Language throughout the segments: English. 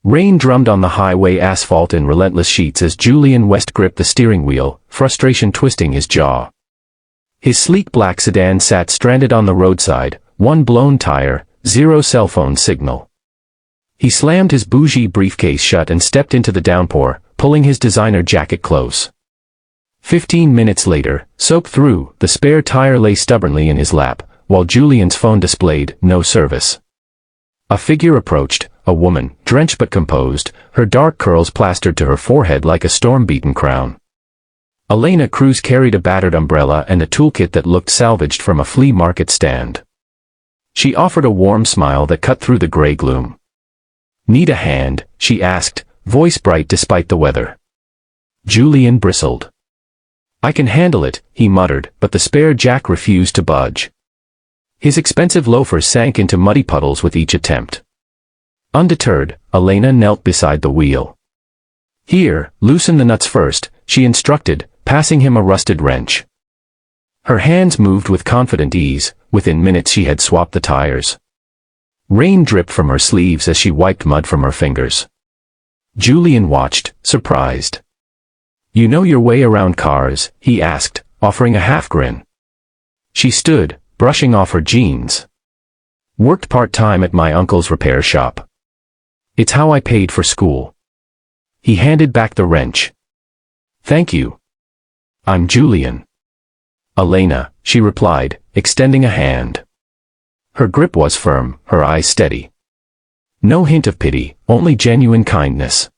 Rain drummed on the highway asphalt in relentless sheets as Julian West gripped the steering wheel, frustration twisting his jaw. His sleek black sedan sat stranded on the roadside, one blown tire, zero cell phone signal. He slammed his bougie briefcase shut and stepped into the downpour, pulling his designer jacket close. 15 minutes later, soaked through, the spare tire lay stubbornly in his lap, while Julian's phone displayed no service. A figure approached, a woman, drenched but composed, her dark curls plastered to her forehead like a storm-beaten crown. Elena Cruz carried a battered umbrella and a toolkit that looked salvaged from a flea market stand. She offered a warm smile that cut through the gray gloom. "Need a hand?" she asked, voice bright despite the weather. Julian bristled. "I can handle it," he muttered, but the spare jack refused to budge. His expensive loafers sank into muddy puddles with each attempt. Undeterred, Elena knelt beside the wheel. "Here, loosen the nuts first," she instructed, passing him a rusted wrench. Her hands moved with confident ease. Within minutes she had swapped the tires. Rain dripped from her sleeves as she wiped mud from her fingers. Julian watched, surprised. "You know your way around cars?" he asked, offering a half-grin. She stood, brushing off her jeans. "Worked part-time at my uncle's repair shop. It's how I paid for school." He handed back the wrench. "Thank you. I'm Julian." "Elena," she replied, extending a hand. Her grip was firm, her eyes steady. No hint of pity, only genuine kindness.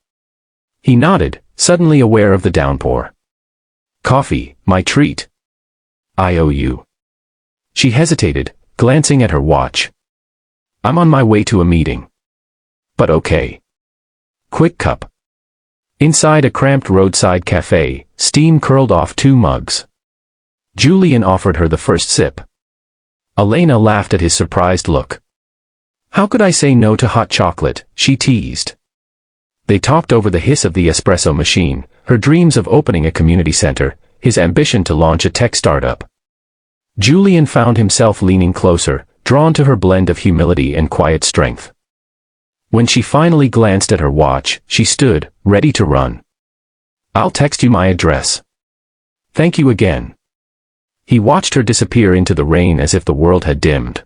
He nodded, suddenly aware of the downpour. "Coffee, my treat." "I owe you." She hesitated, glancing at her watch. "I'm on my way to a meeting." "But okay." "Quick cup." Inside a cramped roadside cafe, steam curled off 2 mugs. Julian offered her the first sip. Elena laughed at his surprised look. "How could I say no to hot chocolate?" she teased. They talked over the hiss of the espresso machine, her dreams of opening a community center, his ambition to launch a tech startup. Julian found himself leaning closer, drawn to her blend of humility and quiet strength. When she finally glanced at her watch, she stood, ready to run. "I'll text you my address." "Thank you again." He watched her disappear into the rain as if the world had dimmed.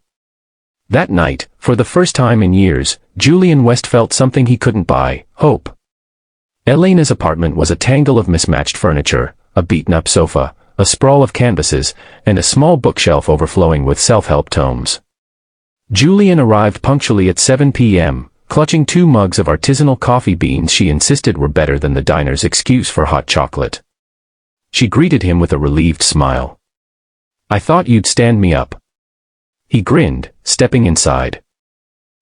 That night, for the first time in years, Julian West felt something he couldn't buy: hope. Elena's apartment was a tangle of mismatched furniture, a beaten-up sofa, a sprawl of canvases, and a small bookshelf overflowing with self-help tomes. Julian arrived punctually at 7 p.m., clutching 2 mugs of artisanal coffee beans she insisted were better than the diner's excuse for hot chocolate. She greeted him with a relieved smile. "I thought you'd stand me up." He grinned, stepping inside.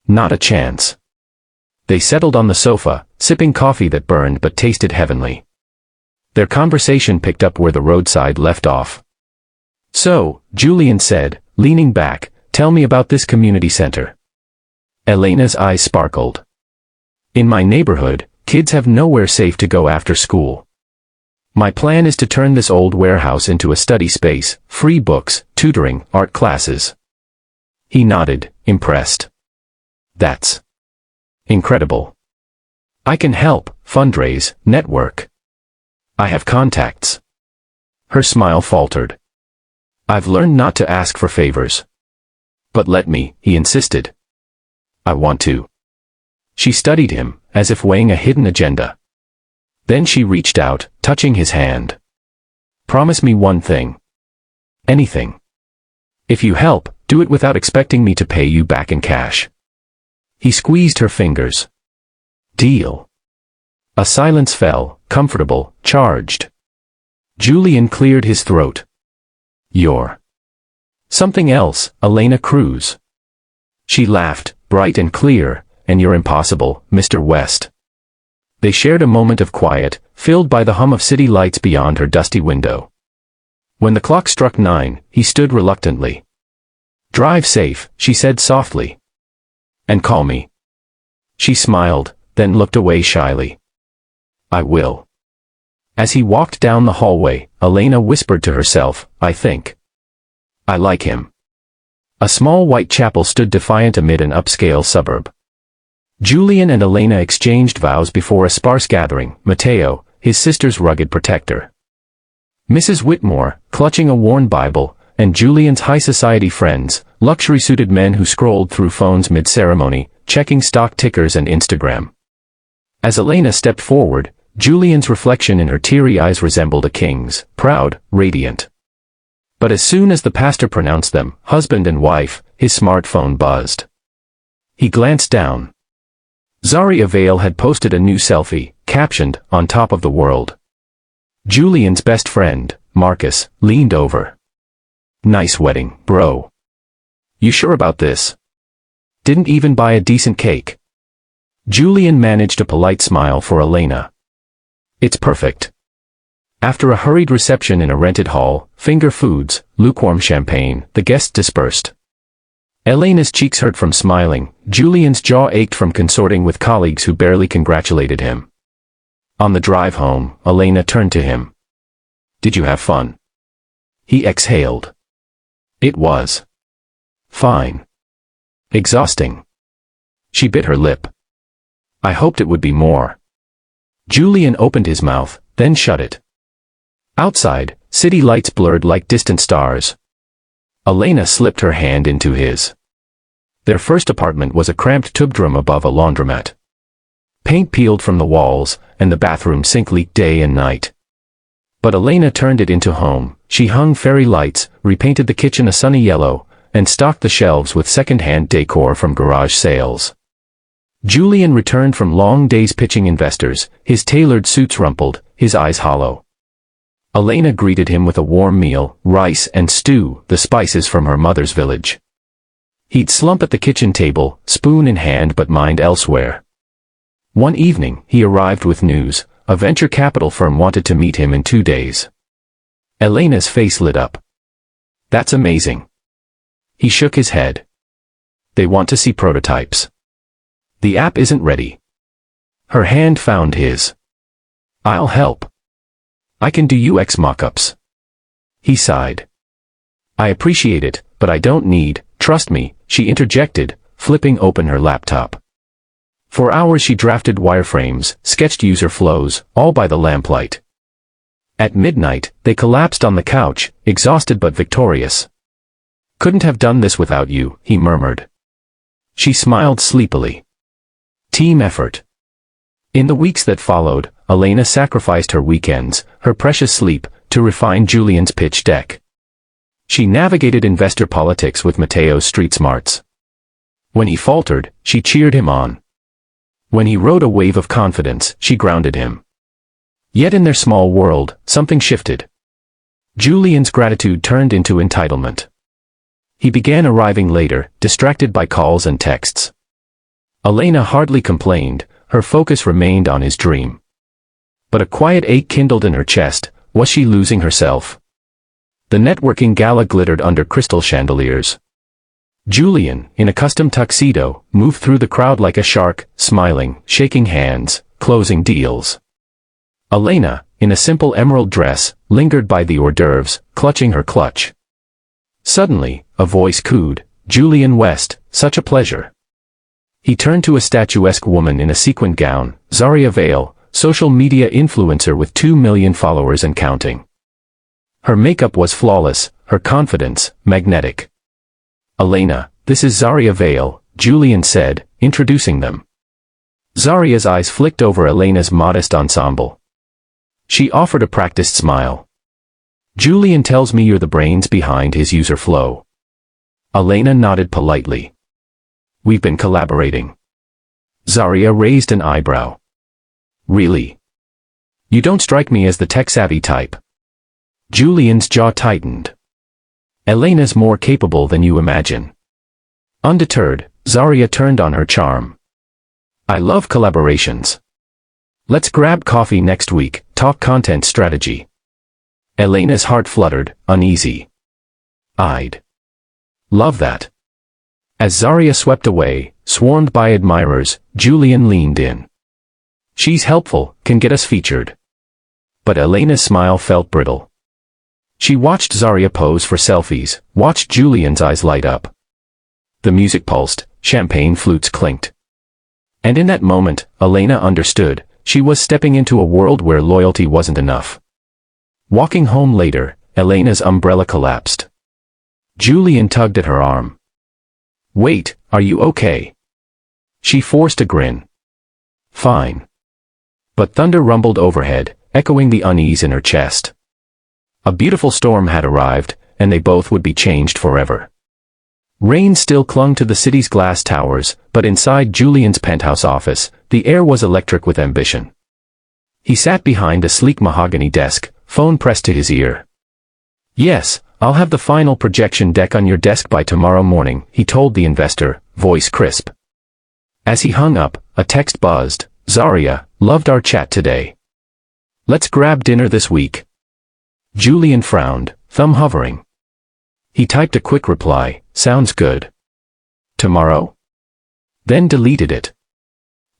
"Not a chance." They settled on the sofa, sipping coffee that burned but tasted heavenly. Their conversation picked up where the roadside left off. "So," Julian said, leaning back, "tell me about this community center." Elena's eyes sparkled. "In my neighborhood, kids have nowhere safe to go after school. My plan is to turn this old warehouse into a study space, free books, tutoring, art classes." He nodded, impressed. "That's incredible. I can help, fundraise, network. I have contacts." Her smile faltered. "I've learned not to ask for favors." "But let me," he insisted. "I want to." She studied him, as if weighing a hidden agenda. Then she reached out, touching his hand. "Promise me one thing." "Anything. If you help, do it without expecting me to pay you back in cash." He squeezed her fingers. "Deal." A silence fell, comfortable, charged. Julian cleared his throat. "You're something else, Elena Cruz." She laughed, bright and clear. "And you're impossible, Mr. West." They shared a moment of quiet, filled by the hum of city lights beyond her dusty window. When the clock struck 9, he stood reluctantly. "Drive safe," she said softly. "And call me." She smiled, then looked away shyly. "I will." As he walked down the hallway, Elena whispered to herself, "I think I like him." A small white chapel stood defiant amid an upscale suburb. Julian and Elena exchanged vows before a sparse gathering, Mateo, his sister's rugged protector. Mrs. Whitmore, clutching a worn Bible, and Julian's high society friends, luxury-suited men who scrolled through phones mid-ceremony, checking stock tickers and Instagram. As Elena stepped forward, Julian's reflection in her teary eyes resembled a king's, proud, radiant. But as soon as the pastor pronounced them, husband and wife, his smartphone buzzed. He glanced down. Zarya Vale had posted a new selfie, captioned, "On top of the world." Julian's best friend, Marcus, leaned over. "Nice wedding, bro. You sure about this? Didn't even buy a decent cake." Julian managed a polite smile for Elena. "It's perfect." After a hurried reception in a rented hall, finger foods, lukewarm champagne, the guests dispersed. Elena's cheeks hurt from smiling, Julian's jaw ached from consorting with colleagues who barely congratulated him. On the drive home, Elena turned to him. "Did you have fun?" He exhaled. "It was fine. Exhausting." She bit her lip. "I hoped it would be more." Julian opened his mouth, then shut it. Outside, city lights blurred like distant stars. Elena slipped her hand into his. Their first apartment was a cramped tubdrum above a laundromat. Paint peeled from the walls, and the bathroom sink leaked day and night. But Elena turned it into home. She hung fairy lights, repainted the kitchen a sunny yellow, and stocked the shelves with second-hand decor from garage sales. Julian returned from long days pitching investors, his tailored suits rumpled, his eyes hollow. Elena greeted him with a warm meal, rice and stew, the spices from her mother's village. He'd slump at the kitchen table, spoon in hand but mind elsewhere. One evening, he arrived with news. A venture capital firm wanted to meet him in 2 days. Elena's face lit up. "That's amazing." He shook his head. "They want to see prototypes. The app isn't ready." Her hand found his. "I'll help. I can do UX mockups." He sighed. "I appreciate it, but I don't need, trust me," she interjected, flipping open her laptop. For hours she drafted wireframes, sketched user flows, all by the lamplight. At midnight, they collapsed on the couch, exhausted but victorious. "Couldn't have done this without you," he murmured. She smiled sleepily. Team effort. In the weeks that followed, Elena sacrificed her weekends, her precious sleep, to refine Julian's pitch deck. She navigated investor politics with Mateo's street smarts. When he faltered, she cheered him on. When he rode a wave of confidence, she grounded him. Yet in their small world, something shifted. Julian's gratitude turned into entitlement. He began arriving later, distracted by calls and texts. Elena hardly complained, her focus remained on his dream. But a quiet ache kindled in her chest. Was she losing herself? The networking gala glittered under crystal chandeliers. Julian, in a custom tuxedo, moved through the crowd like a shark, smiling, shaking hands, closing deals. Elena, in a simple emerald dress, lingered by the hors d'oeuvres, clutching her clutch. Suddenly, a voice cooed, "Julian West, such a pleasure." He turned to a statuesque woman in a sequined gown, Zaria Vale, social media influencer with 2 million followers and counting. Her makeup was flawless, her confidence, magnetic. "Elena, this is Zaria Vale," Julian said, introducing them. Zarya's eyes flicked over Elena's modest ensemble. She offered a practiced smile. "Julian tells me you're the brains behind his user flow." Elena nodded politely. "We've been collaborating." Zarya raised an eyebrow. "Really? You don't strike me as the tech-savvy type." Julian's jaw tightened. "Elena's more capable than you imagine." Undeterred, Zarya turned on her charm. "I love collaborations. Let's grab coffee next week, talk content strategy." Elena's heart fluttered, uneasy. "I'd love that." As Zarya swept away, swarmed by admirers, Julian leaned in. "She's helpful, can get us featured." But Elena's smile felt brittle. She watched Zarya pose for selfies, watched Julian's eyes light up. The music pulsed, champagne flutes clinked. And in that moment, Elena understood, she was stepping into a world where loyalty wasn't enough. Walking home later, Elena's umbrella collapsed. Julian tugged at her arm. "Wait, are you okay?" She forced a grin. "Fine." But thunder rumbled overhead, echoing the unease in her chest. A beautiful storm had arrived, and they both would be changed forever. Rain still clung to the city's glass towers, but inside Julian's penthouse office, the air was electric with ambition. He sat behind a sleek mahogany desk, phone pressed to his ear. "Yes, I'll have the final projection deck on your desk by tomorrow morning," he told the investor, voice crisp. As he hung up, a text buzzed. "Zarya, loved our chat today. Let's grab dinner this week." Julian frowned, thumb hovering. He typed a quick reply, "Sounds good. Tomorrow?" Then deleted it.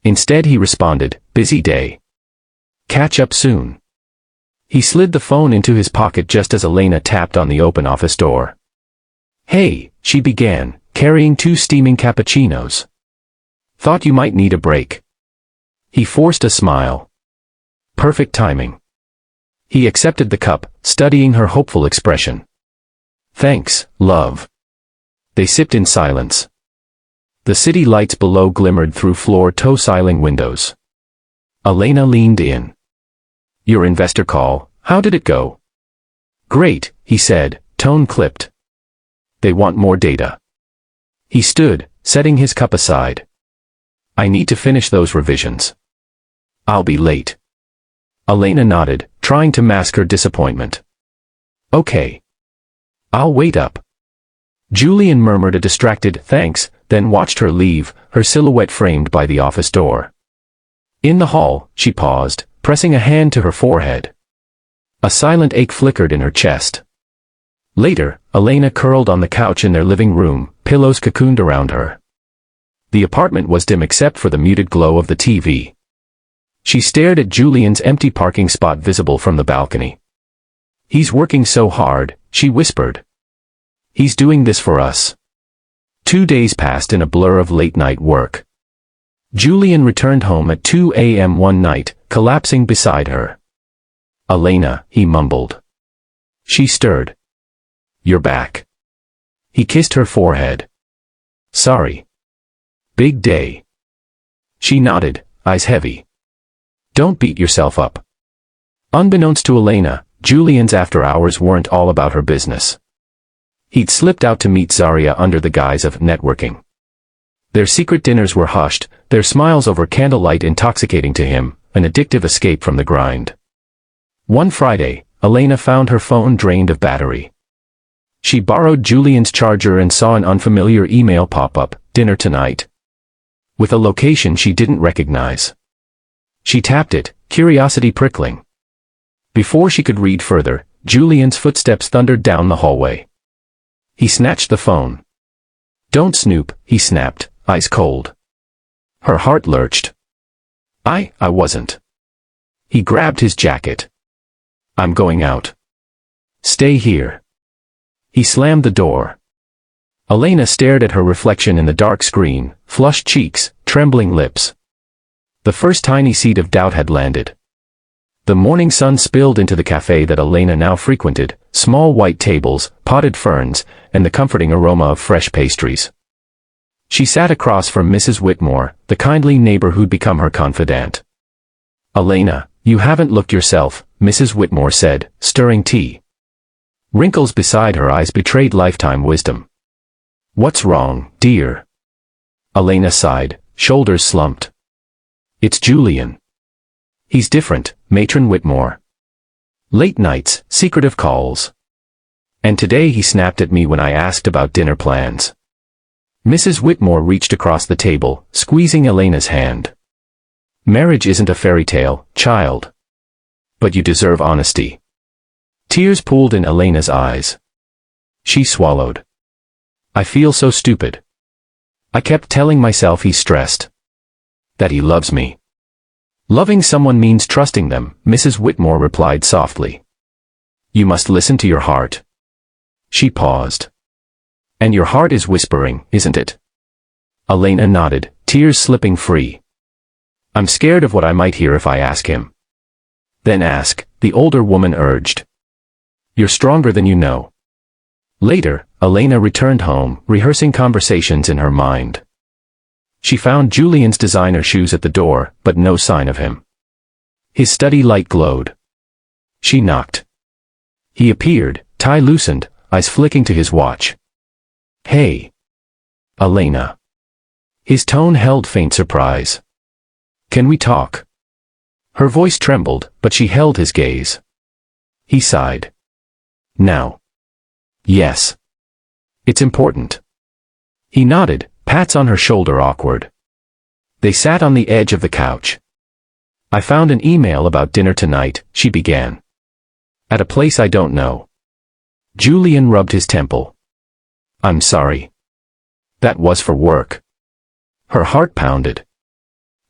Instead he responded, "Busy day. Catch up soon." He slid the phone into his pocket just as Elena tapped on the open office door. "Hey," she began, carrying 2 steaming cappuccinos. "Thought you might need a break." He forced a smile. Perfect timing. He accepted the cup, studying her hopeful expression. "Thanks, love." They sipped in silence. The city lights below glimmered through floor-to-ceiling windows. Elena leaned in. "Your investor call, how did it go?" "Great," he said, tone clipped. "They want more data." He stood, setting his cup aside. "I need to finish those revisions. I'll be late." Elena nodded, trying to mask her disappointment. "Okay. I'll wait up." Julian murmured a distracted thanks, then watched her leave, her silhouette framed by the office door. In the hall, she paused, pressing a hand to her forehead. A silent ache flickered in her chest. Later, Elena curled on the couch in their living room, pillows cocooned around her. The apartment was dim except for the muted glow of the TV. She stared at Julian's empty parking spot visible from the balcony. "He's working so hard," she whispered. "He's doing this for us." 2 days passed in a blur of late-night work. Julian returned home at 2 a.m. one night, collapsing beside her. "Elena," he mumbled. She stirred. "You're back." He kissed her forehead. "Sorry. Big day." She nodded, eyes heavy. "Don't beat yourself up." Unbeknownst to Elena, Julian's after-hours weren't all about her business. He'd slipped out to meet Zarya under the guise of networking. Their secret dinners were hushed, their smiles over candlelight intoxicating to him, an addictive escape from the grind. One Friday, Elena found her phone drained of battery. She borrowed Julian's charger and saw an unfamiliar email pop up, "Dinner tonight," with a location she didn't recognize. She tapped it, curiosity prickling. Before she could read further, Julian's footsteps thundered down the hallway. He snatched the phone. "Don't snoop," he snapped, ice cold. Her heart lurched. I wasn't." He grabbed his jacket. "I'm going out." "Stay here." He slammed the door. Elena stared at her reflection in the dark screen, flushed cheeks, trembling lips. The first tiny seed of doubt had landed. The morning sun spilled into the cafe that Elena now frequented, small white tables, potted ferns, and the comforting aroma of fresh pastries. She sat across from Mrs. Whitmore, the kindly neighbor who'd become her confidant. "Elena, you haven't looked yourself," Mrs. Whitmore said, stirring tea. Wrinkles beside her eyes betrayed lifetime wisdom. "What's wrong, dear?" Elena sighed, shoulders slumped. "It's Julian. He's different, Matron Whitmore. Late nights, secretive calls. And today he snapped at me when I asked about dinner plans." Mrs. Whitmore reached across the table, squeezing Elena's hand. "Marriage isn't a fairy tale, child. But you deserve honesty." Tears pooled in Elena's eyes. She swallowed. "I feel so stupid. I kept telling myself he's stressed. That he loves me." "Loving someone means trusting them," Mrs. Whitmore replied softly. "You must listen to your heart." She paused. "And your heart is whispering, isn't it?" Elena nodded, tears slipping free. I'm scared of what I might hear if I ask him. Then ask, the older woman urged. You're stronger than you know. Later, Elena returned home, rehearsing conversations in her mind. She found Julian's designer shoes at the door, but no sign of him. His study light glowed. She knocked. He appeared, tie loosened, eyes flicking to his watch. Hey. Elena. His tone held faint surprise. Can we talk? Her voice trembled, but she held his gaze. He sighed. Now. Yes. It's important. He nodded, pats on her shoulder awkward. They sat on the edge of the couch. I found an email about dinner tonight, she began. At a place I don't know. Julian rubbed his temple. I'm sorry. That was for work. Her heart pounded.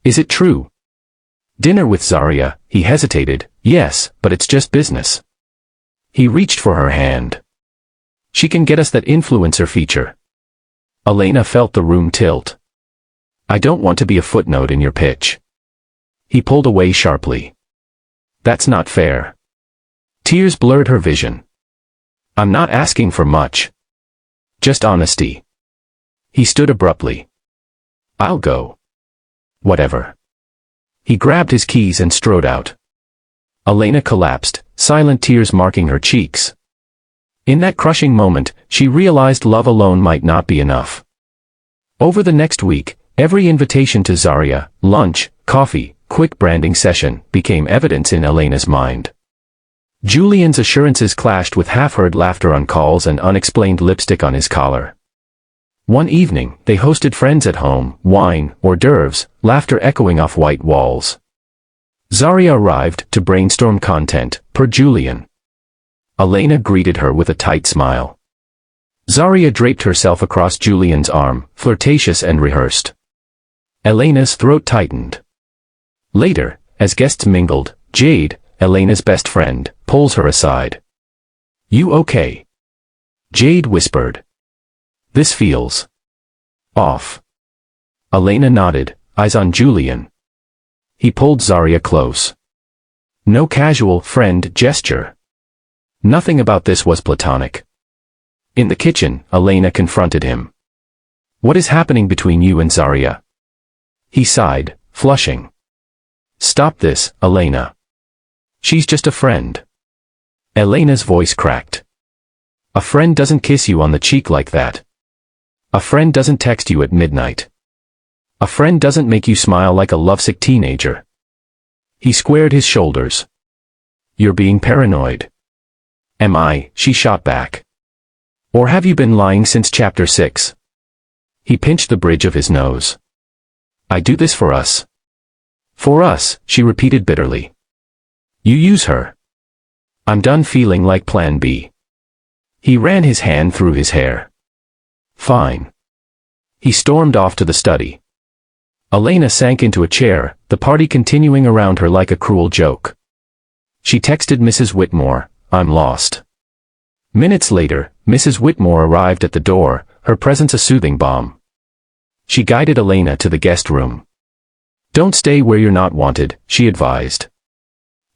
Is it true? Dinner with Zarya, he hesitated. Yes, but it's just business. He reached for her hand. She can get us that influencer feature. Elena felt the room tilt. I don't want to be a footnote in your pitch. He pulled away sharply. That's not fair. Tears blurred her vision. I'm not asking for much. Just honesty. He stood abruptly. I'll go. Whatever. He grabbed his keys and strode out. Elena collapsed, silent tears marking her cheeks. In that crushing moment, she realized love alone might not be enough. Over the next week, every invitation to Zarya, lunch, coffee, quick branding session, became evidence in Elena's mind. Julian's assurances clashed with half-heard laughter on calls and unexplained lipstick on his collar. One evening, they hosted friends at home, wine, hors d'oeuvres, laughter echoing off white walls. Zarya arrived to brainstorm content, per Julian. Elena greeted her with a tight smile. Zarya draped herself across Julian's arm, flirtatious and rehearsed. Elena's throat tightened. Later, as guests mingled, Jade, Elena's best friend, pulls her aside. You okay? Jade whispered. This feels off. Elena nodded, eyes on Julian. He pulled Zarya close. No casual friend gesture. Nothing about this was platonic. In the kitchen, Elena confronted him. What is happening between you and Zarya? He sighed, flushing. Stop this, Elena. She's just a friend. Elena's voice cracked. A friend doesn't kiss you on the cheek like that. A friend doesn't text you at midnight. A friend doesn't make you smile like a lovesick teenager. He squared his shoulders. You're being paranoid. Am I? She shot back. Or have you been lying since chapter 6? He pinched the bridge of his nose. I do this for us. For us, she repeated bitterly. You use her. I'm done feeling like Plan B. He ran his hand through his hair. Fine. He stormed off to the study. Elena sank into a chair, the party continuing around her like a cruel joke. She texted Mrs. Whitmore, I'm lost. Minutes later, Mrs. Whitmore arrived at the door, her presence a soothing balm. She guided Elena to the guest room. Don't stay where you're not wanted, she advised.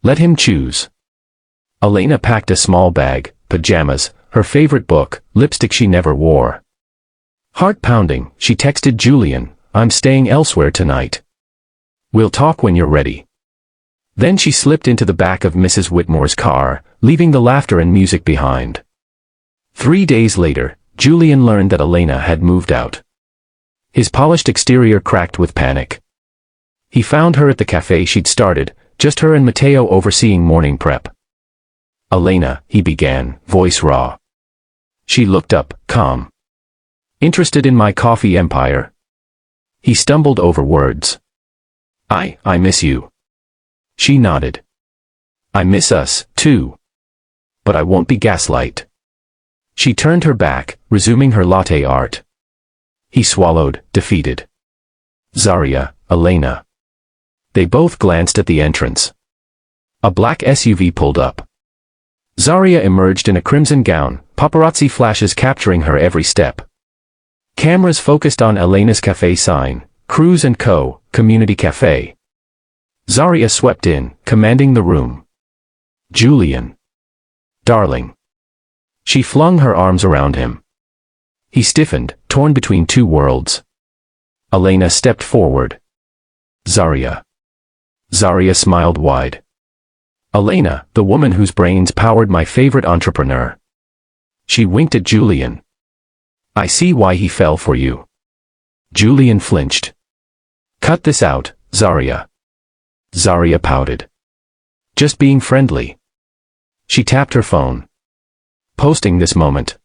Let him choose. Elena packed a small bag, pajamas, her favorite book, lipstick she never wore. Heart pounding, she texted Julian, I'm staying elsewhere tonight. We'll talk when you're ready. Then she slipped into the back of Mrs. Whitmore's car, leaving the laughter and music behind. 3 days later, Julian learned that Elena had moved out. His polished exterior cracked with panic. He found her at the cafe she'd started, just her and Mateo overseeing morning prep. Elena, he began, voice raw. She looked up, calm. Interested in my coffee empire? He stumbled over words. I miss you. She nodded. I miss us, too. But I won't be gaslight. She turned her back, resuming her latte art. He swallowed, defeated. Zarya, Elena. They both glanced at the entrance. A black SUV pulled up. Zarya emerged in a crimson gown, paparazzi flashes capturing her every step. Cameras focused on Elena's cafe sign, Cruz Co, Community Cafe. Zarya swept in, commanding the room. Julian. Darling. She flung her arms around him. He stiffened, torn between two worlds. Elena stepped forward. Zarya. Zarya smiled wide. Elena, the woman whose brains powered my favorite entrepreneur. She winked at Julian. I see why he fell for you. Julian flinched. Cut this out, Zarya. Zarya pouted. Just being friendly. She tapped her phone. Posting this moment.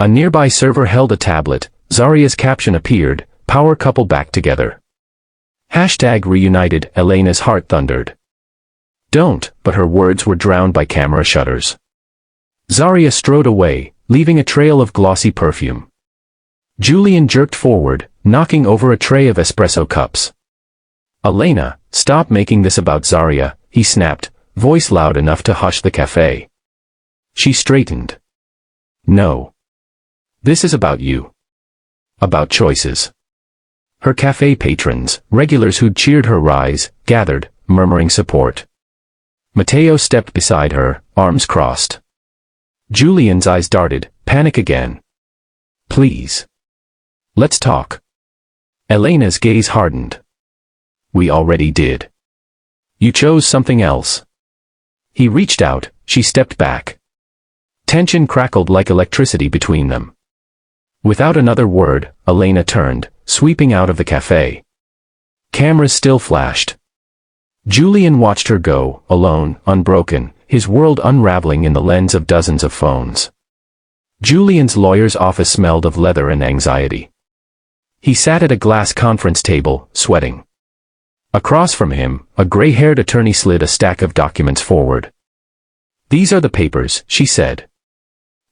A nearby server held a tablet. Zarya's caption appeared, power couple back together. Hashtag reunited. Elena's heart thundered. Don't, but her words were drowned by camera shutters. Zarya strode away, leaving a trail of glossy perfume. Julian jerked forward, knocking over a tray of espresso cups. Elena, stop making this about Zarya, he snapped, voice loud enough to hush the cafe. She straightened. No. This is about you. About choices. Her cafe patrons, regulars who'd cheered her rise, gathered, murmuring support. Mateo stepped beside her, arms crossed. Julian's eyes darted, panic again. Please. Let's talk. Elena's gaze hardened. We already did. You chose something else. He reached out, she stepped back. Tension crackled like electricity between them. Without another word, Elena turned, sweeping out of the cafe. Cameras still flashed. Julian watched her go, alone, unbroken, his world unraveling in the lens of dozens of phones. Julian's lawyer's office smelled of leather and anxiety. He sat at a glass conference table, sweating. Across from him, a gray-haired attorney slid a stack of documents forward. These are the papers, she said.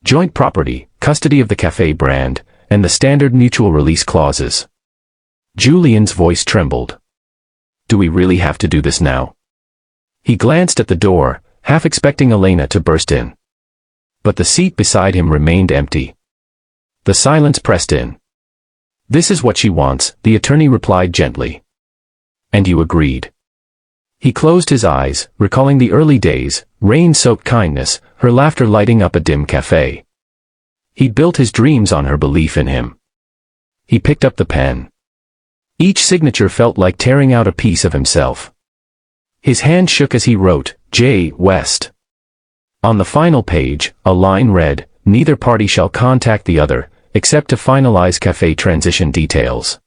Joint property, custody of the cafe brand, and the standard mutual release clauses. Julian's voice trembled. Do we really have to do this now? He glanced at the door, half expecting Elena to burst in. But the seat beside him remained empty. The silence pressed in. This is what she wants, the attorney replied gently. And you agreed. He closed his eyes, recalling the early days, rain-soaked kindness, her laughter lighting up a dim cafe. He'd built his dreams on her belief in him. He picked up the pen. Each signature felt like tearing out a piece of himself. His hand shook as he wrote, J. West. On the final page, a line read, neither party shall contact the other, except to finalize cafe transition details.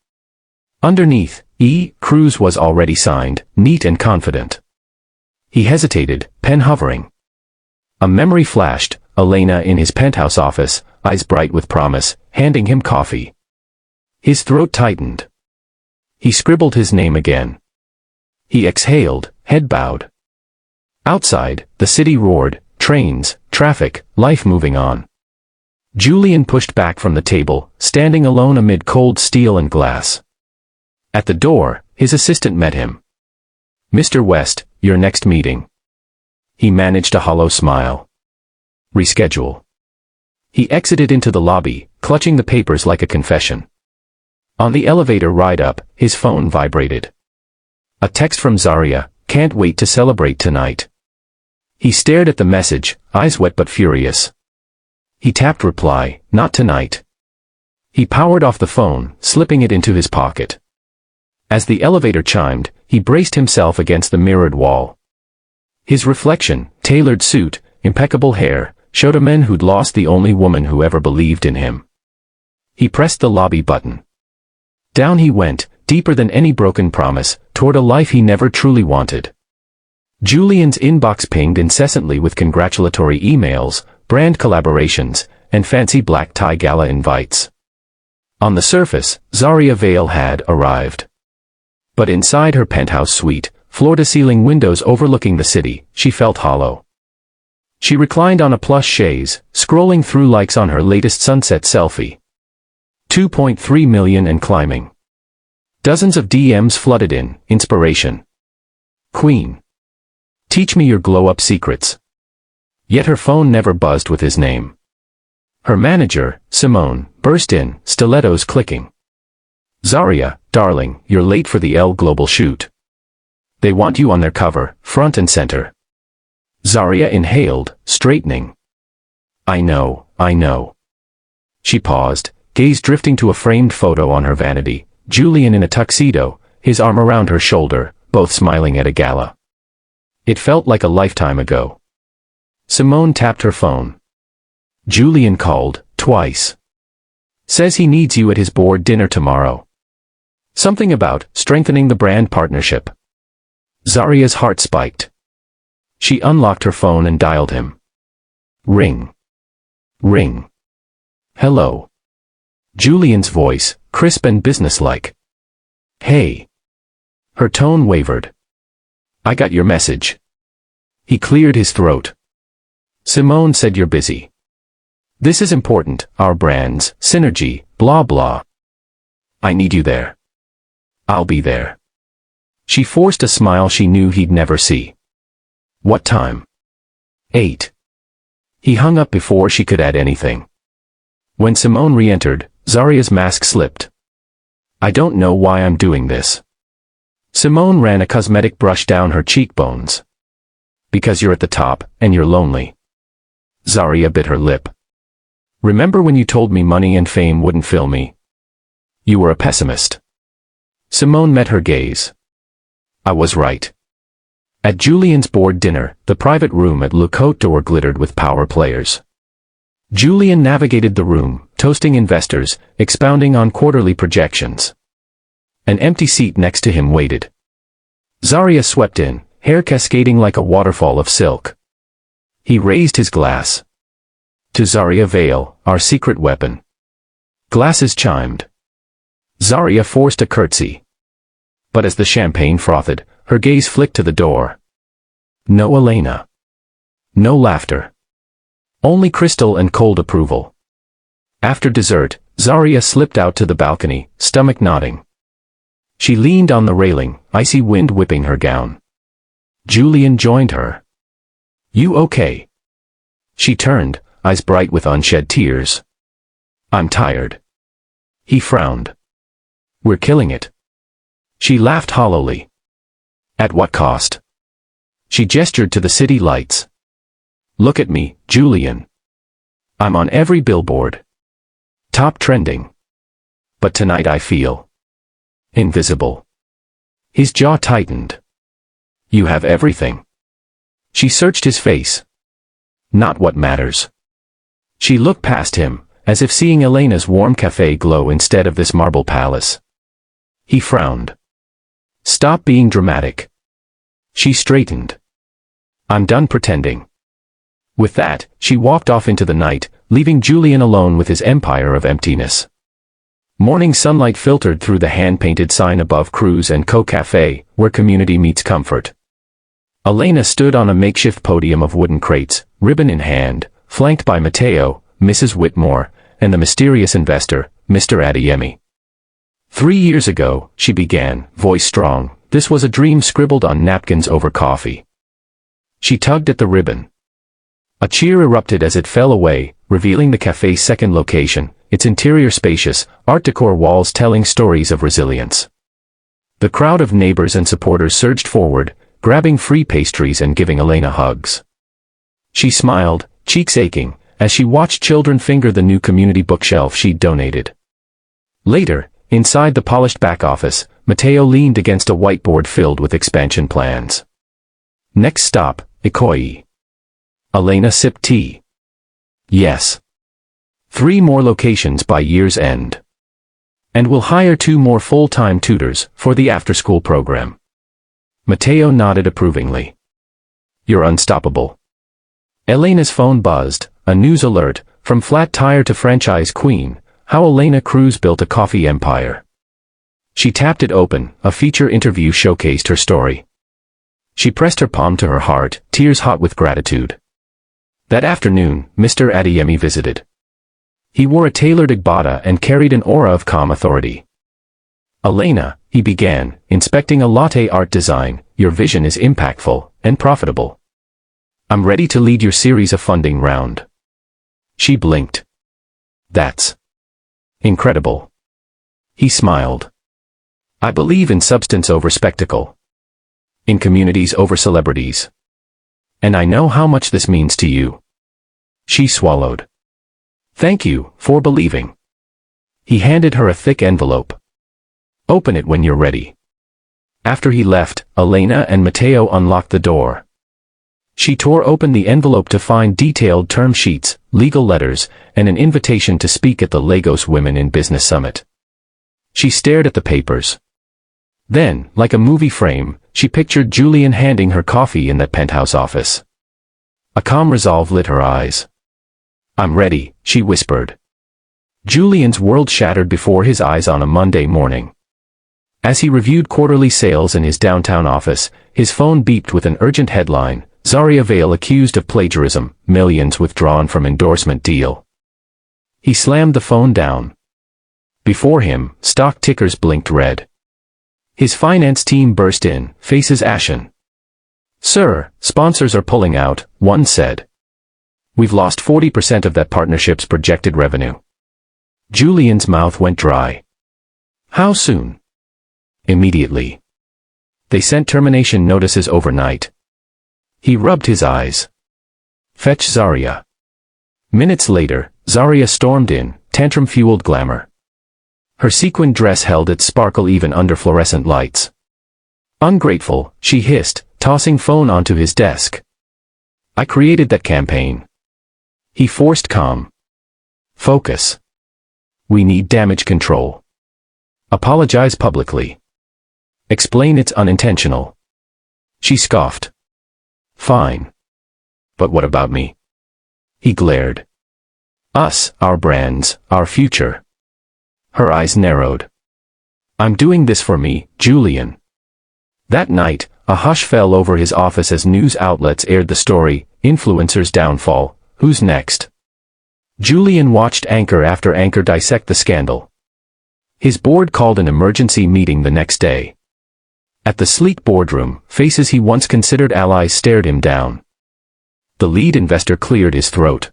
Underneath, E. Cruz was already signed, neat and confident. He hesitated, pen hovering. A memory flashed, Elena in his penthouse office, eyes bright with promise, handing him coffee. His throat tightened. He scribbled his name again. He exhaled, head bowed. Outside, the city roared, trains, traffic, life moving on. Julian pushed back from the table, standing alone amid cold steel and glass. At the door, his assistant met him. Mr. West, your next meeting. He managed a hollow smile. Reschedule. He exited into the lobby, clutching the papers like a confession. On the elevator ride up, his phone vibrated. A text from Zarya, can't wait to celebrate tonight. He stared at the message, eyes wet but furious. He tapped reply, not tonight. He powered off the phone, slipping it into his pocket. As the elevator chimed, he braced himself against the mirrored wall. His reflection, tailored suit, impeccable hair, showed a man who'd lost the only woman who ever believed in him. He pressed the lobby button. Down he went, deeper than any broken promise, toward a life he never truly wanted. Julian's inbox pinged incessantly with congratulatory emails, brand collaborations, and fancy black tie gala invites. On the surface, Zarya Vale had arrived. But inside her penthouse suite, floor-to-ceiling windows overlooking the city, she felt hollow. She reclined on a plush chaise, scrolling through likes on her latest sunset selfie. 2.3 million and climbing. Dozens of DMs flooded in, inspiration. Queen. Teach me your glow-up secrets. Yet her phone never buzzed with his name. Her manager, Simone, burst in, stilettos clicking. Zarya, darling, you're late for the L Global shoot. They want you on their cover, front and center. Zarya inhaled, straightening. I know. She paused, gaze drifting to a framed photo on her vanity, Julian in a tuxedo, his arm around her shoulder, both smiling at a gala. It felt like a lifetime ago. Simone tapped her phone. Julian called, twice. Says he needs you at his board dinner tomorrow. Something about strengthening the brand partnership. Zarya's heart spiked. She unlocked her phone and dialed him. Ring. Ring. Hello. Julian's voice, crisp and businesslike. Hey. Her tone wavered. I got your message. He cleared his throat. Simone said you're busy. This is important, our brands, synergy, blah blah. I need you there. I'll be there. She forced a smile she knew he'd never see. What time? 8. He hung up before she could add anything. When Simone re-entered, Zarya's mask slipped. I don't know why I'm doing this. Simone ran a cosmetic brush down her cheekbones. Because you're at the top, and you're lonely. Zarya bit her lip. Remember when you told me money and fame wouldn't fill me? You were a pessimist. Simone met her gaze. I was right. At Julian's board dinner, the private room at Le Cote d'Or glittered with power players. Julian navigated the room, toasting investors, expounding on quarterly projections. An empty seat next to him waited. Zarya swept in, hair cascading like a waterfall of silk. He raised his glass. To Zarya Veil, our secret weapon. Glasses chimed. Zarya forced a curtsy. But as the champagne frothed, her gaze flicked to the door. No Elena. No laughter. Only crystal and cold approval. After dessert, Zarya slipped out to the balcony, stomach nodding. She leaned on the railing, icy wind whipping her gown. Julian joined her. You okay? She turned, eyes bright with unshed tears. I'm tired. He frowned. We're killing it. She laughed hollowly. At what cost? She gestured to the city lights. Look at me, Julian. I'm on every billboard. Top trending. But tonight I feel invisible. His jaw tightened. You have everything. She searched his face. Not what matters. She looked past him, as if seeing Elena's warm cafe glow instead of this marble palace. He frowned. Stop being dramatic. She straightened. I'm done pretending. With that, she walked off into the night, leaving Julian alone with his empire of emptiness. Morning sunlight filtered through the hand-painted sign above Cruz Co Cafe, where community meets comfort. Elena stood on a makeshift podium of wooden crates, ribbon in hand, flanked by Matteo, Mrs. Whitmore, and the mysterious investor, Mr. Adeyemi. 3 years ago, she began, voice strong, this was a dream scribbled on napkins over coffee. She tugged at the ribbon. A cheer erupted as it fell away, revealing the cafe's second location, its interior spacious, art decor walls telling stories of resilience. The crowd of neighbors and supporters surged forward, grabbing free pastries and giving Elena hugs. She smiled, cheeks aching, as she watched children finger the new community bookshelf she'd donated. Later, inside the polished back office, Matteo leaned against a whiteboard filled with expansion plans. Next stop, Ikoyi. Elena sipped tea. Yes. 3 more locations by year's end. And we'll hire 2 more full-time tutors for the after-school program. Matteo nodded approvingly. You're unstoppable. Elena's phone buzzed, a news alert, from flat tire to franchise queen, how Elena Cruz built a coffee empire. She tapped it open, a feature interview showcased her story. She pressed her palm to her heart, tears hot with gratitude. That afternoon, Mr. Adeyemi visited. He wore a tailored agbada and carried an aura of calm authority. Elena, he began, inspecting a latte art design, your vision is impactful and profitable. I'm ready to lead your series of funding round. She blinked. That's incredible. He smiled. I believe in substance over spectacle. In communities over celebrities. And I know how much this means to you. She swallowed. Thank you for believing. He handed her a thick envelope. Open it when you're ready. After he left, Elena and Matteo unlocked the door. She tore open the envelope to find detailed term sheets, legal letters, and an invitation to speak at the Lagos Women in Business Summit. She stared at the papers. Then, like a movie frame, she pictured Julian handing her coffee in that penthouse office. A calm resolve lit her eyes. I'm ready, she whispered. Julian's world shattered before his eyes on a Monday morning. As he reviewed quarterly sales in his downtown office, his phone beeped with an urgent headline, Zarya Vale accused of plagiarism, millions withdrawn from endorsement deal. He slammed the phone down. Before him, stock tickers blinked red. His finance team burst in, faces ashen. Sir, sponsors are pulling out, one said. We've lost 40% of that partnership's projected revenue. Julian's mouth went dry. How soon? Immediately. They sent termination notices overnight. He rubbed his eyes. Fetch Zarya. Minutes later, Zarya stormed in, tantrum-fueled glamour. Her sequin dress held its sparkle even under fluorescent lights. Ungrateful, she hissed, tossing phone onto his desk. I created that campaign. He forced calm. Focus. We need damage control. Apologize publicly. Explain it's unintentional. She scoffed. Fine. But what about me? He glared. Us, our brands, our future. Her eyes narrowed. I'm doing this for me, Julian. That night, a hush fell over his office as news outlets aired the story, Influencer's Downfall, Who's Next? Julian watched anchor after anchor dissect the scandal. His board called an emergency meeting the next day. At the sleek boardroom, faces he once considered allies stared him down. The lead investor cleared his throat.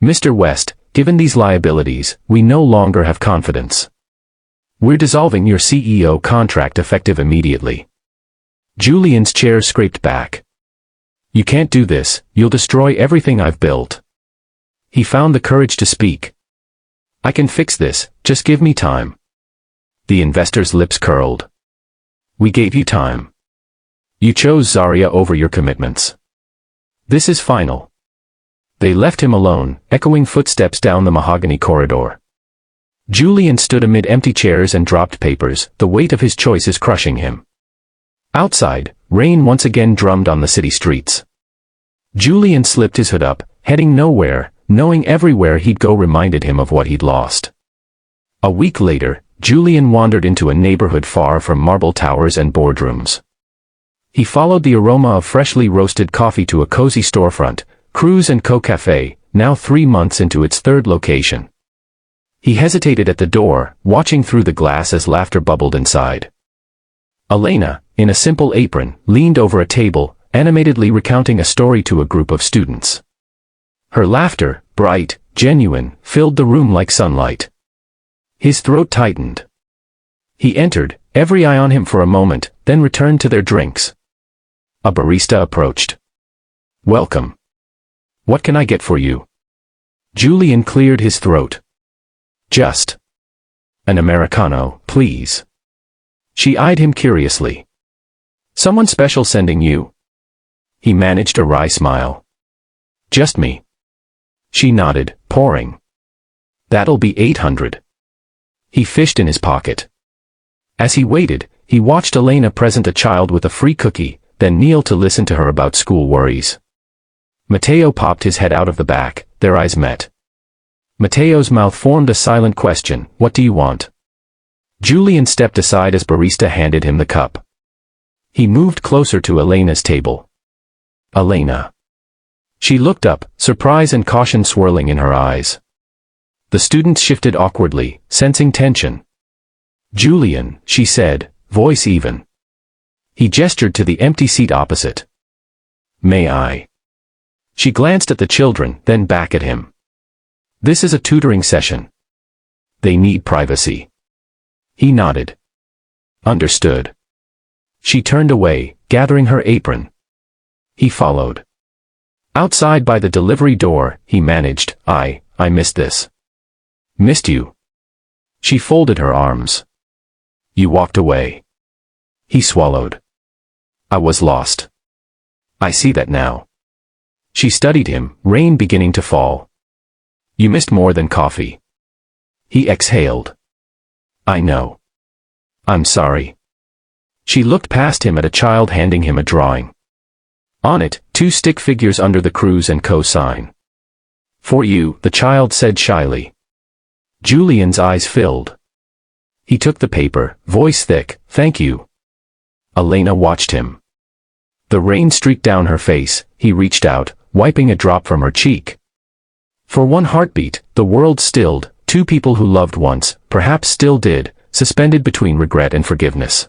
Mr. West, given these liabilities, we no longer have confidence. We're dissolving your CEO contract effective immediately. Julian's chair scraped back. You can't do this, you'll destroy everything I've built. He found the courage to speak. I can fix this, just give me time. The investor's lips curled. We gave you time. You chose Zarya over your commitments. This is final. They left him alone, echoing footsteps down the mahogany corridor. Julian stood amid empty chairs and dropped papers, the weight of his choices crushing him. Outside, rain once again drummed on the city streets. Julian slipped his hood up, heading nowhere, knowing everywhere he'd go reminded him of what he'd lost. A week later, Julian wandered into a neighborhood far from marble towers and boardrooms. He followed the aroma of freshly roasted coffee to a cozy storefront, Cruz Co Cafe, now 3 months into its third location. He hesitated at the door, watching through the glass as laughter bubbled inside. Elena, in a simple apron, leaned over a table, animatedly recounting a story to a group of students. Her laughter, bright, genuine, filled the room like sunlight. His throat tightened. He entered, every eye on him for a moment, then returned to their drinks. A barista approached. Welcome. What can I get for you? Julian cleared his throat. Just an Americano, please. She eyed him curiously. Someone special sending you? He managed a wry smile. Just me. She nodded, pouring. That'll be 800. He fished in his pocket. As he waited, he watched Elena present a child with a free cookie, then kneel to listen to her about school worries. Matteo popped his head out of the back, their eyes met. Matteo's mouth formed a silent question, what do you want? Julian stepped aside as barista handed him the cup. He moved closer to Elena's table. Elena. She looked up, surprise and caution swirling in her eyes. The students shifted awkwardly, sensing tension. Julian, she said, voice even. He gestured to the empty seat opposite. May I? She glanced at the children, then back at him. This is a tutoring session. They need privacy. He nodded. Understood. She turned away, gathering her apron. He followed. Outside by the delivery door, he managed, I missed this. Missed you. She folded her arms. You walked away. He swallowed. I was lost. I see that now. She studied him, rain beginning to fall. You missed more than coffee. He exhaled. I know. I'm sorry. She looked past him at a child handing him a drawing. On it, 2 stick figures under the Cruz Co sign. For you, the child said shyly. Julian's eyes filled. He took the paper, voice thick, thank you. Elena watched him. The rain streaked down her face, he reached out, wiping a drop from her cheek. For one heartbeat, the world stilled, 2 people who loved once, perhaps still did, suspended between regret and forgiveness.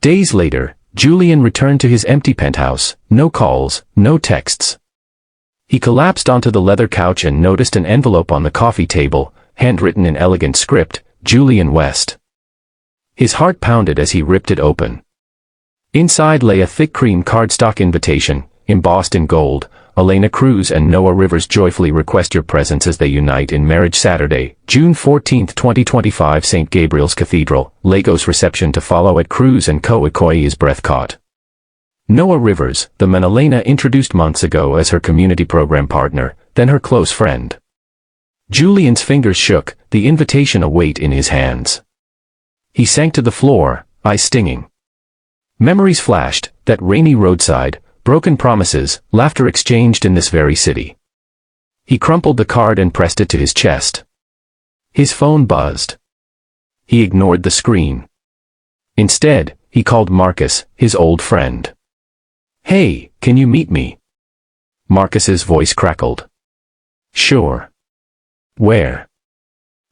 Days later, Julian returned to his empty penthouse, no calls, no texts. He collapsed onto the leather couch and noticed an envelope on the coffee table, handwritten in elegant script, Julian West. His heart pounded as he ripped it open. Inside lay a thick cream cardstock invitation, embossed in gold. Elena Cruz and Noah Rivers joyfully request your presence as they unite in marriage Saturday, June 14, 2025 St. Gabriel's Cathedral, Lagos reception to follow at Cruz Co. Ikoyi's breath caught. Noah Rivers, the man Elena introduced months ago as her community program partner, then her close friend. Julian's fingers shook, the invitation a weight in his hands. He sank to the floor, eyes stinging. Memories flashed, that rainy roadside, broken promises, laughter exchanged in this very city. He crumpled the card and pressed it to his chest. His phone buzzed. He ignored the screen. Instead, he called Marcus, his old friend. Hey, can you meet me? Marcus's voice crackled. Sure. Where?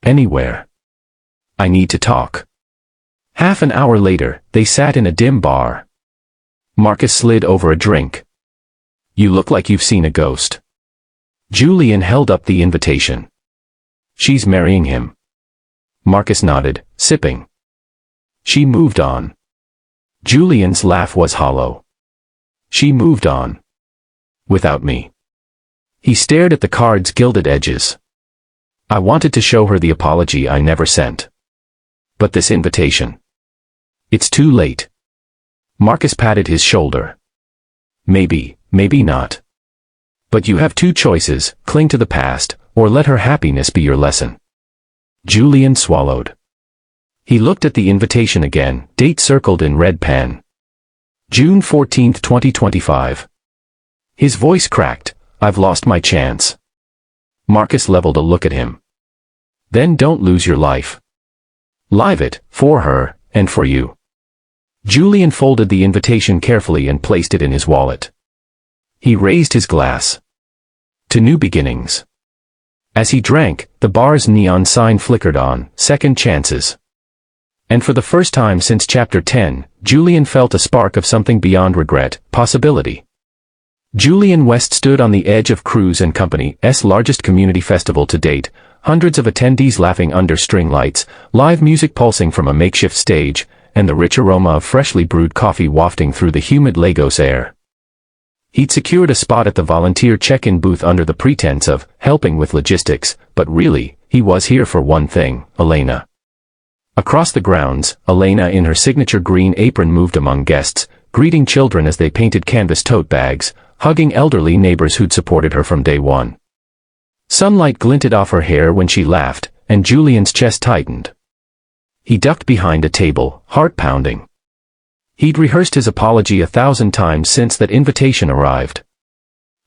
Anywhere. I need to talk. Half an hour later, they sat in a dim bar. Marcus slid over a drink. You look like you've seen a ghost. Julian held up the invitation. She's marrying him. Marcus nodded, sipping. She moved on. Julian's laugh was hollow. She moved on. Without me. He stared at the card's gilded edges. I wanted to show her the apology I never sent. But this invitation. It's too late. Marcus patted his shoulder. Maybe, maybe not. But you have 2 choices, cling to the past, or let her happiness be your lesson. Julian swallowed. He looked at the invitation again, date circled in red pen. June 14, 2025. His voice cracked, I've lost my chance. Marcus leveled a look at him. Then don't lose your life. Live it, for her, and for you. Julian folded the invitation carefully and placed it in his wallet. He raised his glass. To new beginnings. As he drank, the bar's neon sign flickered on, second chances. And for the first time since chapter 10, Julian felt a spark of something beyond regret, possibility. Julian West stood on the edge of Cruz Co.'s largest community festival to date, hundreds of attendees laughing under string lights, live music pulsing from a makeshift stage, and the rich aroma of freshly brewed coffee wafting through the humid Lagos air. He'd secured a spot at the volunteer check-in booth under the pretense of helping with logistics, but really, he was here for one thing, Elena. Across the grounds, Elena in her signature green apron moved among guests, greeting children as they painted canvas tote bags, hugging elderly neighbors who'd supported her from day one. Sunlight glinted off her hair when she laughed, and Julian's chest tightened. He ducked behind a table, heart pounding. He'd rehearsed his apology 1,000 times since that invitation arrived.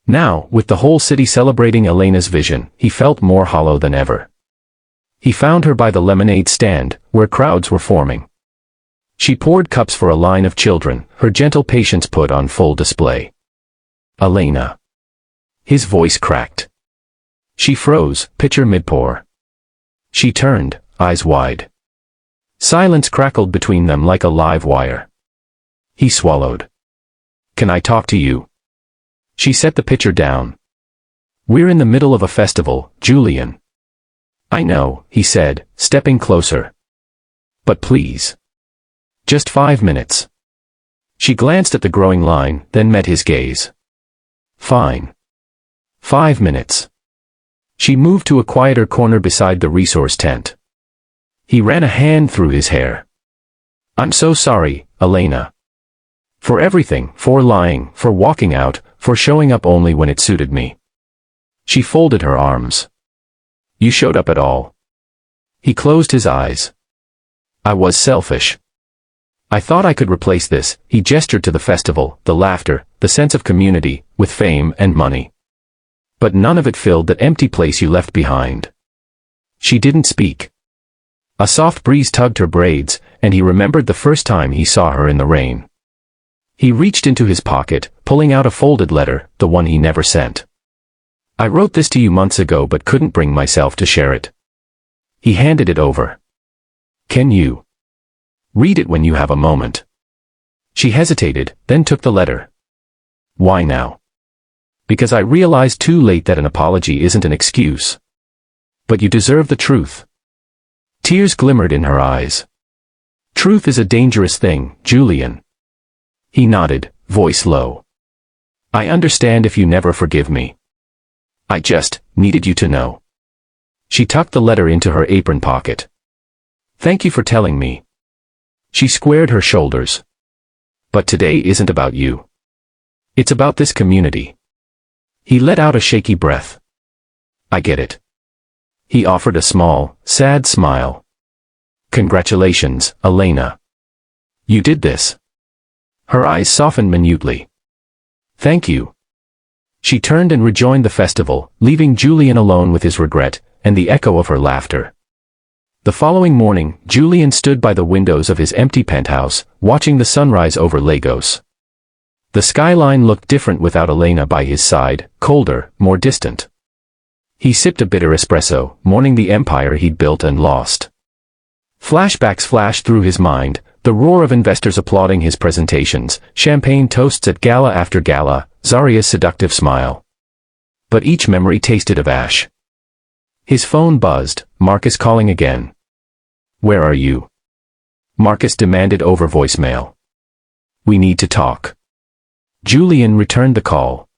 Now, with the whole city celebrating Elena's vision, he felt more hollow than ever. He found her by the lemonade stand, where crowds were forming. She poured cups for a line of children, her gentle patience put on full display. Elena. His voice cracked. She froze, pitcher mid-pour. She turned, eyes wide. Silence crackled between them like a live wire. He swallowed. Can I talk to you? She set the pitcher down. We're in the middle of a festival, Julian. I know, he said, stepping closer. But please. Just 5 minutes. She glanced at the growing line, then met his gaze. Fine. 5 minutes. She moved to a quieter corner beside the resource tent. He ran a hand through his hair. I'm so sorry, Elena. For everything, for lying, for walking out, for showing up only when it suited me. She folded her arms. You showed up at all. He closed his eyes. I was selfish. I thought I could replace this. He gestured to the festival, the laughter, the sense of community, with fame and money. But none of it filled that empty place you left behind. She didn't speak. A soft breeze tugged her braids, and he remembered the first time he saw her in the rain. He reached into his pocket, pulling out a folded letter, the one he never sent. I wrote this to you months ago but couldn't bring myself to share it. He handed it over. Can you read it when you have a moment? She hesitated, then took the letter. Why now? Because I realized too late that an apology isn't an excuse. But you deserve the truth. Tears glimmered in her eyes. Truth is a dangerous thing, Julian. He nodded, voice low. I understand if you never forgive me. I just needed you to know. She tucked the letter into her apron pocket. Thank you for telling me. She squared her shoulders. But today isn't about you. It's about this community. He let out a shaky breath. I get it. He offered a small, sad smile. Congratulations, Elena. You did this. Her eyes softened minutely. Thank you. She turned and rejoined the festival, leaving Julian alone with his regret, and the echo of her laughter. The following morning, Julian stood by the windows of his empty penthouse, watching the sunrise over Lagos. The skyline looked different without Elena by his side, colder, more distant. He sipped a bitter espresso, mourning the empire he'd built and lost. Flashbacks flashed through his mind, the roar of investors applauding his presentations, champagne toasts at gala after gala, Zarya's seductive smile. But each memory tasted of ash. His phone buzzed, Marcus calling again. Where are you? Marcus demanded over voicemail. We need to talk. Julian returned the call.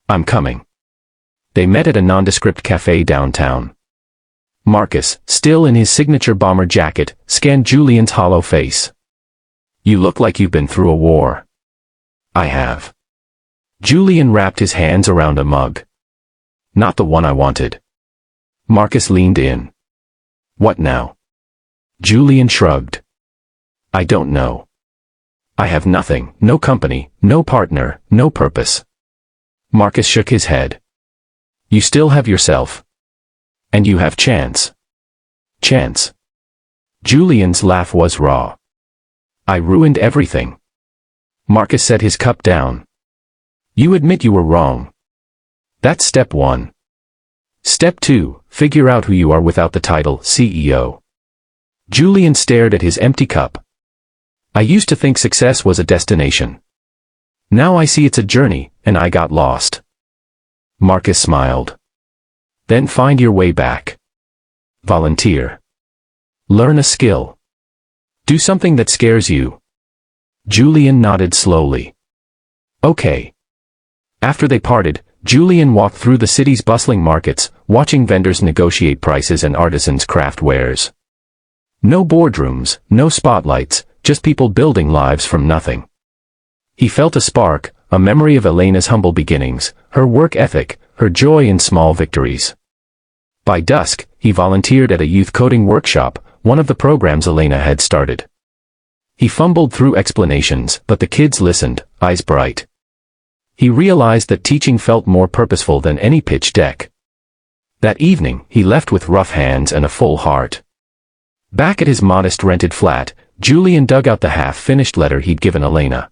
I'm coming. They met at a nondescript cafe downtown. Marcus, still in his signature bomber jacket, scanned Julian's hollow face. You look like you've been through a war. I have. Julian wrapped his hands around a mug. Not the one I wanted. Marcus leaned in. What now? Julian shrugged. I don't know. I have nothing, no company, no partner, no purpose. Marcus shook his head. You still have yourself. And you have chance. Chance. Julian's laugh was raw. I ruined everything. Marcus set his cup down. You admit you were wrong. That's step 1. Step 2, figure out who you are without the title CEO. Julian stared at his empty cup. I used to think success was a destination. Now I see it's a journey, and I got lost. Marcus smiled. Then find your way back. Volunteer. Learn a skill. Do something that scares you. Julian nodded slowly. Okay. After they parted, Julian walked through the city's bustling markets, watching vendors negotiate prices and artisans craft wares. No boardrooms, no spotlights, just people building lives from nothing. He felt a spark, a memory of Elena's humble beginnings, her work ethic, her joy in small victories. By dusk, he volunteered at a youth coding workshop, one of the programs Elena had started. He fumbled through explanations, but the kids listened, eyes bright. He realized that teaching felt more purposeful than any pitch deck. That evening, he left with rough hands and a full heart. Back at his modest rented flat, Julian dug out the half-finished letter he'd given Elena.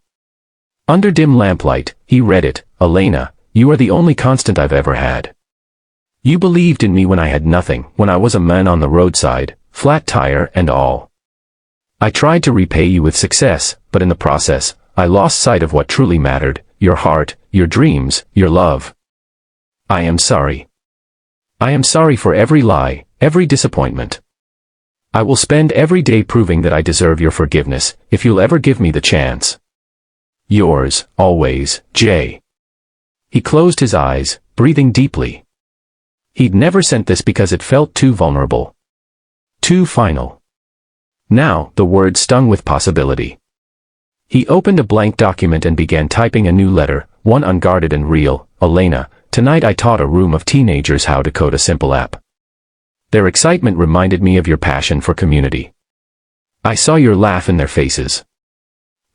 Under dim lamplight, he read it. Elena, you are the only constant I've ever had. You believed in me when I had nothing, when I was a man on the roadside, flat tire and all. I tried to repay you with success, but in the process, I lost sight of what truly mattered, your heart, your dreams, your love. I am sorry. I am sorry for every lie, every disappointment. I will spend every day proving that I deserve your forgiveness, if you'll ever give me the chance. Yours, always, J. He closed his eyes, breathing deeply. He'd never sent this because it felt too vulnerable. Too final. Now, the words stung with possibility. He opened a blank document and began typing a new letter, one unguarded and real. Elena, tonight I taught a room of teenagers how to code a simple app. Their excitement reminded me of your passion for community. I saw your laugh in their faces.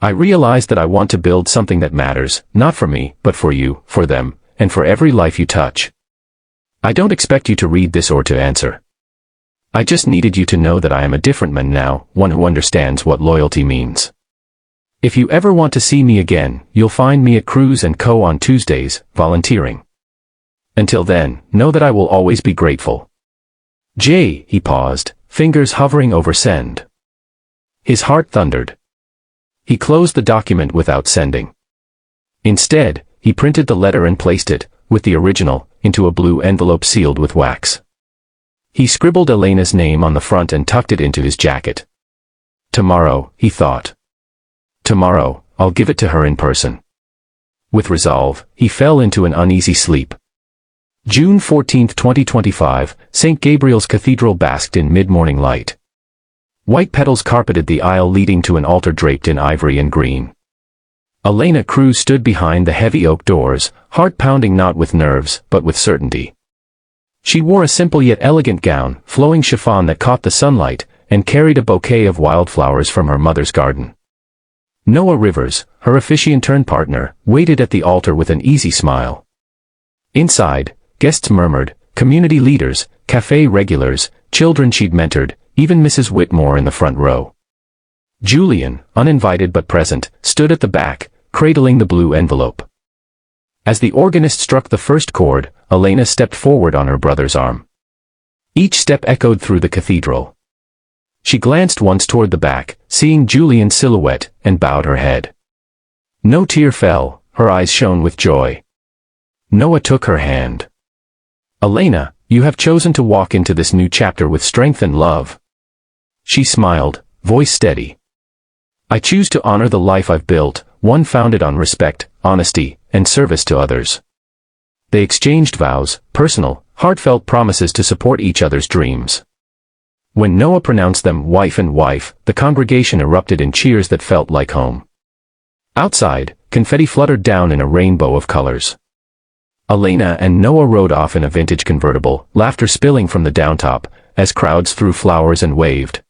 I realized that I want to build something that matters, not for me, but for you, for them, and for every life you touch. I don't expect you to read this or to answer. I just needed you to know that I am a different man now, one who understands what loyalty means. If you ever want to see me again, you'll find me at Cruz Co on Tuesdays, volunteering. Until then, know that I will always be grateful. J. He paused, fingers hovering over send. His heart thundered. He closed the document without sending. Instead, he printed the letter and placed it, with the original, into a blue envelope sealed with wax. He scribbled Elena's name on the front and tucked it into his jacket. Tomorrow, he thought. Tomorrow, I'll give it to her in person. With resolve, he fell into an uneasy sleep. June 14, 2025, St. Gabriel's Cathedral basked in mid-morning light. White petals carpeted the aisle leading to an altar draped in ivory and green. Elena Cruz stood behind the heavy oak doors, heart pounding not with nerves, but with certainty. She wore a simple yet elegant gown, flowing chiffon that caught the sunlight, and carried a bouquet of wildflowers from her mother's garden. Noah Rivers, her officiant-turned-partner, waited at the altar with an easy smile. Inside, guests murmured, community leaders, cafe regulars, children she'd mentored, even Mrs. Whitmore in the front row. Julian, uninvited but present, stood at the back, cradling the blue envelope. As the organist struck the first chord, Elena stepped forward on her brother's arm. Each step echoed through the cathedral. She glanced once toward the back, seeing Julian's silhouette, and bowed her head. No tear fell, her eyes shone with joy. Noah took her hand. Elena, you have chosen to walk into this new chapter with strength and love. She smiled, voice steady. I choose to honor the life I've built, one founded on respect, honesty, and service to others. They exchanged vows, personal, heartfelt promises to support each other's dreams. When Noah pronounced them wife and wife, the congregation erupted in cheers that felt like home. Outside, confetti fluttered down in a rainbow of colors. Elena and Noah rode off in a vintage convertible, laughter spilling from the downtop, as crowds threw flowers and waved.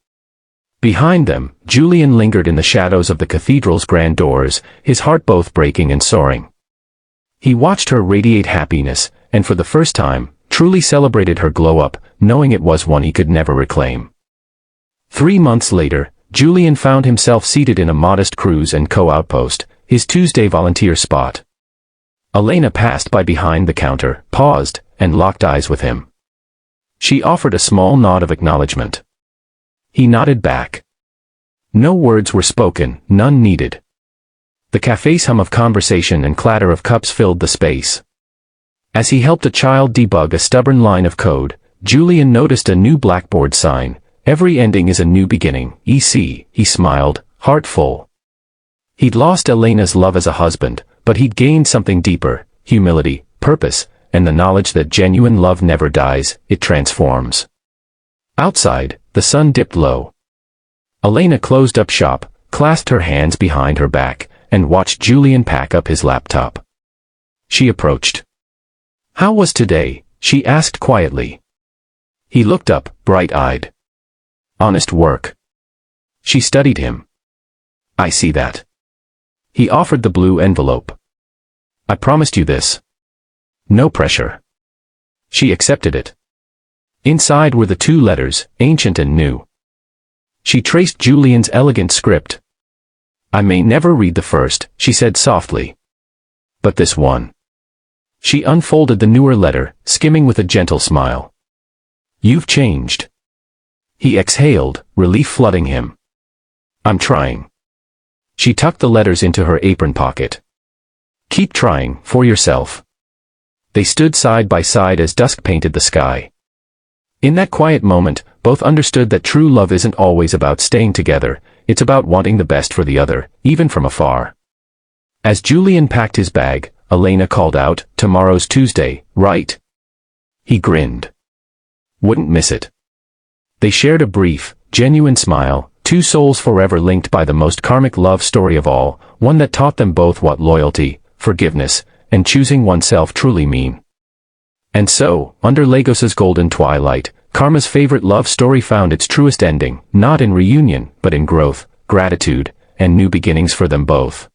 Behind them, Julian lingered in the shadows of the cathedral's grand doors, his heart both breaking and soaring. He watched her radiate happiness, and for the first time, truly celebrated her glow-up, knowing it was one he could never reclaim. 3 months later, Julian found himself seated in a modest Cruz Co outpost, his Tuesday volunteer spot. Elena passed by behind the counter, paused, and locked eyes with him. She offered a small nod of acknowledgement. He nodded back. No words were spoken, none needed. The cafe's hum of conversation and clatter of cups filled the space. As he helped a child debug a stubborn line of code, Julian noticed a new blackboard sign, every ending is a new beginning, EC, he smiled, heart full. He'd lost Elena's love as a husband, but he'd gained something deeper, humility, purpose, and the knowledge that genuine love never dies, it transforms. Outside, the sun dipped low. Elena closed up shop, clasped her hands behind her back, and watched Julian pack up his laptop. She approached. How was today? She asked quietly. He looked up, bright-eyed. Honest work. She studied him. I see that. He offered the blue envelope. I promised you this. No pressure. She accepted it. Inside were the 2 letters, ancient and new. She traced Julian's elegant script. I may never read the first, she said softly. But this one. She unfolded the newer letter, skimming with a gentle smile. You've changed. He exhaled, relief flooding him. I'm trying. She tucked the letters into her apron pocket. Keep trying, for yourself. They stood side by side as dusk painted the sky. In that quiet moment, both understood that true love isn't always about staying together, it's about wanting the best for the other, even from afar. As Julian packed his bag, Elena called out, "Tomorrow's Tuesday, right?" He grinned. "Wouldn't miss it." They shared a brief, genuine smile, two souls forever linked by the most karmic love story of all, one that taught them both what loyalty, forgiveness, and choosing oneself truly mean. And so, under Lagos's golden twilight, Karma's favorite love story found its truest ending, not in reunion, but in growth, gratitude, and new beginnings for them both.